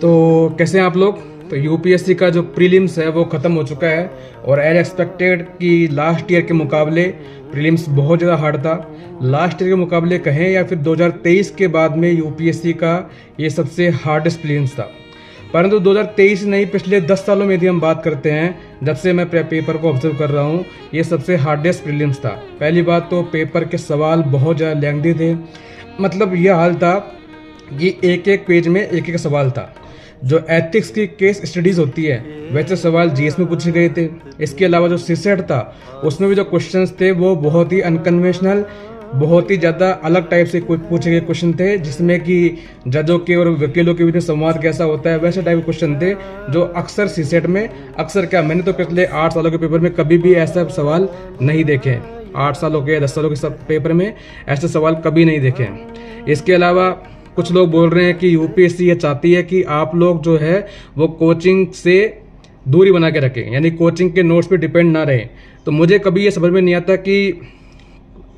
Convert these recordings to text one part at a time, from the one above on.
तो कैसे हैं आप लोग। तो यूपीएससी का जो प्रीलिम्स है वो ख़त्म हो चुका है और एज एक्सपेक्टेड कि लास्ट ईयर के मुकाबले प्रीलिम्स बहुत ज़्यादा हार्ड था। लास्ट ईयर के मुकाबले कहें या फिर 2023 के बाद में यूपीएससी का ये सबसे हार्डेस्ट प्रीलिम्स था। परंतु 2023 नहीं, पिछले 10 सालों में यदि हम बात करते हैं, जब से मैं पेपर को ऑब्जर्व कर रहा हूँ, ये सबसे हार्डेस्ट प्रीलिम्स था। पहली बात तो पेपर के सवाल बहुत ज़्यादा लेंथी थे। मतलब यह हाल था कि एक एक पेज में एक एक सवाल था। जो एथिक्स की केस स्टडीज़ होती है वैसे सवाल जीएस में पूछे गए थे। इसके अलावा जो सीसेट था उसमें भी जो क्वेश्चंस थे वो बहुत ही अनकन्वेंशनल, बहुत ही ज़्यादा अलग टाइप से पूछे गए क्वेश्चन थे, जिसमें कि जजों के और वकीलों के बीच में संवाद कैसा होता है वैसे टाइप के क्वेश्चन थे जो अक्सर सीसेट में अक्सर क्या, मैंने तो पिछले 8 सालों के पेपर में कभी भी ऐसा सवाल नहीं देखे हैं। 8 सालों के 10 सालों के सब पेपर में ऐसे सवाल कभी नहीं देखे हैं। इसके अलावा कुछ लोग बोल रहे हैं कि यूपीएससी ये चाहती है कि आप लोग जो है वो कोचिंग से दूरी बना के रखें, यानी कोचिंग के नोट्स पे डिपेंड ना रहें। तो मुझे कभी ये समझ में नहीं आता कि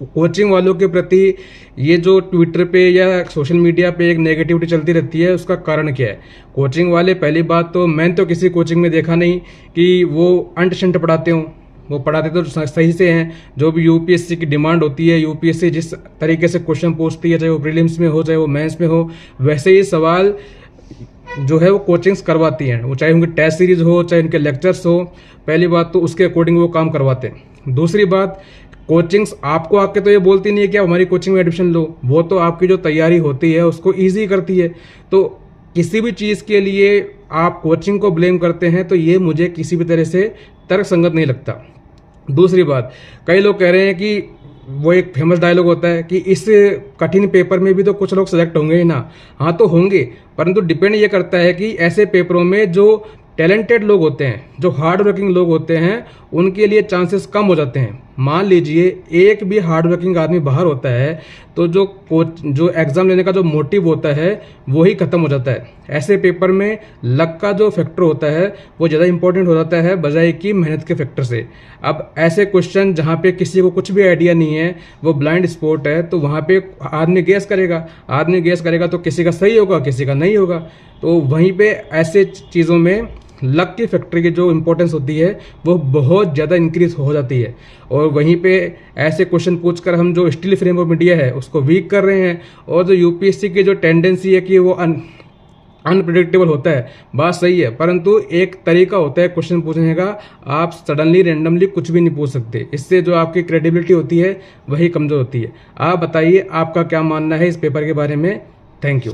कोचिंग वालों के प्रति ये जो ट्विटर पे या सोशल मीडिया पे एक नेगेटिविटी चलती रहती है, उसका कारण क्या है। कोचिंग वाले, पहली बात तो मैंने तो किसी कोचिंग में देखा नहीं कि वो अंट शंट पढ़ाते हों। वो पढ़ाते तो सही से हैं। जो भी यूपीएससी की डिमांड होती है, यूपीएससी जिस तरीके से क्वेश्चन पूछती है, चाहे वो प्रीलिम्स में हो चाहे वो मेंस में हो, वैसे ही सवाल जो है वो कोचिंग्स करवाती हैं। वो चाहे उनकी टेस्ट सीरीज हो चाहे उनके लेक्चर्स हो, पहली बात तो उसके अकॉर्डिंग वो काम करवाते हैं। दूसरी बात, कोचिंग्स आपको आके तो ये बोलती नहीं है कि आप हमारी कोचिंग में एडमिशन लो, वो तो आपकी जो तैयारी होती है उसको ईजी करती है। तो किसी भी चीज़ के लिए आप कोचिंग को ब्लेम करते हैं तो ये मुझे किसी भी तरह से तर्कसंगत नहीं लगता। दूसरी बात, कई लोग कह रहे हैं कि वो एक फेमस डायलॉग होता है कि इस कठिन पेपर में भी तो कुछ लोग सेलेक्ट होंगे ही ना। हाँ तो होंगे, परंतु डिपेंड ये करता है कि ऐसे पेपरों में जो टैलेंटेड लोग होते हैं, जो हार्ड वर्किंग लोग होते हैं, उनके लिए चांसेस कम हो जाते हैं। मान लीजिए एक भी हार्ड वर्किंग आदमी बाहर होता है तो जो एग्ज़ाम लेने का जो मोटिव होता है वही खत्म हो जाता है। ऐसे पेपर में लक का जो फैक्टर होता है वो ज़्यादा इंपॉर्टेंट हो जाता है बजाय कि मेहनत के फैक्टर से। अब ऐसे क्वेश्चन जहाँ पे किसी को कुछ भी आइडिया नहीं है, वो ब्लाइंड स्पॉट है, तो वहाँ पे आदमी गेस करेगा तो किसी का सही होगा किसी का नहीं होगा। तो वहीं पे ऐसे चीज़ों में लक की फैक्टर की जो इंपॉर्टेंस होती है वो बहुत ज़्यादा इंक्रीज हो जाती है। और वहीं पे ऐसे क्वेश्चन पूछकर हम जो स्टिल फ्रेम ऑफ मीडिया है उसको वीक कर रहे हैं। और जो यूपीएससी की जो टेंडेंसी है कि वो अनप्रिडिक्टेबल होता है, बात सही है, परंतु एक तरीका होता है क्वेश्चन पूछने का। आप सडनली रैंडमली कुछ भी नहीं पूछ सकते, इससे जो आपकी क्रेडिबिलिटी होती है वही कमज़ोर होती है। आप बताइए आपका क्या मानना है इस पेपर के बारे में। Thank you.